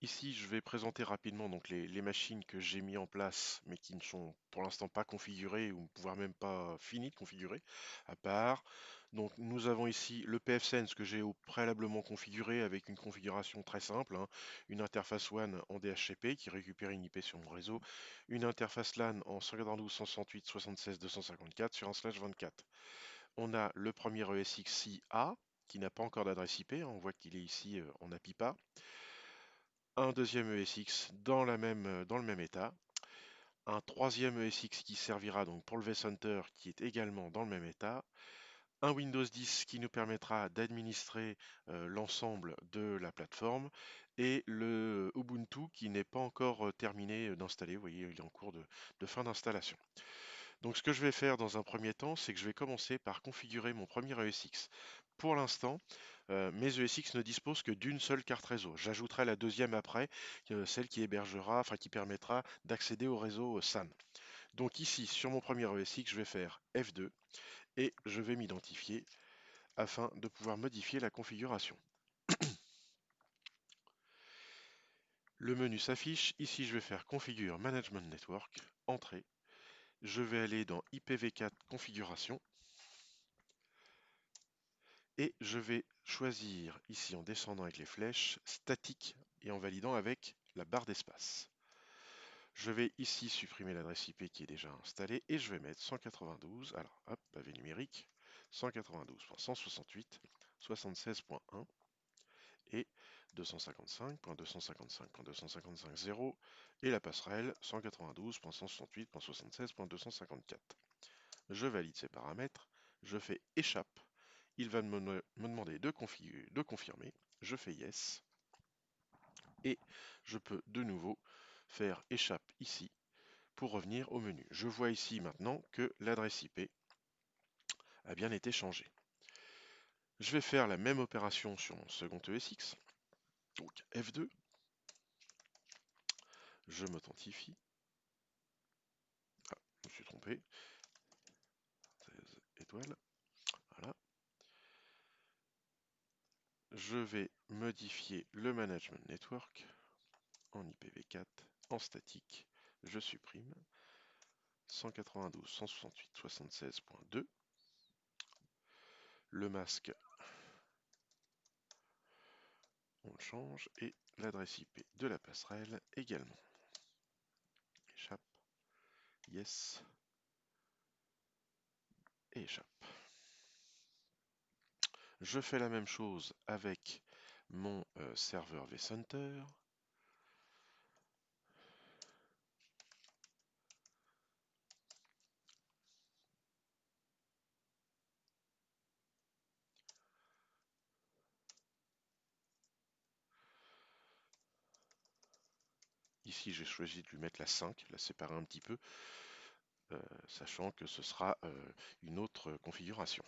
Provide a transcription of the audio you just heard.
Ici, je vais présenter rapidement donc les machines que j'ai mis en place, mais qui ne sont pour l'instant pas configurées ou voire même pas finies de configurer, à part. Donc, nous avons ici le pfSense que j'ai préalablement configuré avec une configuration très simple, hein. Une interface WAN en DHCP qui récupère une IP sur mon réseau, une interface LAN en 192.168.76.254 sur un slash 24. On a le premier ESXi-A qui n'a pas encore d'adresse IP, hein. On voit qu'il est ici en API-PA, un deuxième ESX dans le même état, un troisième ESX qui servira donc pour le vCenter qui est également dans le même état, un Windows 10 qui nous permettra d'administrer l'ensemble de la plateforme et le Ubuntu qui n'est pas encore terminé d'installer. Vous voyez, il est en cours de fin d'installation. Donc ce que je vais faire dans un premier temps, c'est que je vais commencer par configurer mon premier ESX. Pour l'instant, mes ESX ne disposent que d'une seule carte réseau. J'ajouterai la deuxième après, celle qui hébergera, enfin qui permettra d'accéder au réseau SAN. Donc ici, sur mon premier ESX, je vais faire F2 et je vais m'identifier afin de pouvoir modifier la configuration. Le menu s'affiche. Ici, je vais faire Configure Management Network, Entrée. Je vais aller dans IPv4 Configuration. Et je vais choisir ici en descendant avec les flèches, statique et en validant avec la barre d'espace. Je vais ici supprimer l'adresse IP qui est déjà installée et je vais mettre 192, alors hop, pavé numérique, 192.168.76.1 et 255.255.255.0 et la passerelle 192.168.76.254. Je valide ces paramètres, je fais échappe. Il va me demander de confirmer. Je fais Yes. Et je peux de nouveau faire échappe ici pour revenir au menu. Je vois ici maintenant que l'adresse IP a bien été changée. Je vais faire la même opération sur mon second ESX. Donc F2. Je m'authentifie. Ah, je me suis trompé. 16 étoiles. Voilà. Je vais modifier le management network en IPv4, en statique. Je supprime 192.168.76.2. Le masque, on le change et l'adresse IP de la passerelle également. Échappe, yes, et échappe. Je fais la même chose avec mon serveur vCenter. Ici, j'ai choisi de lui mettre la 5, la séparer un petit peu, sachant que ce sera une autre configuration.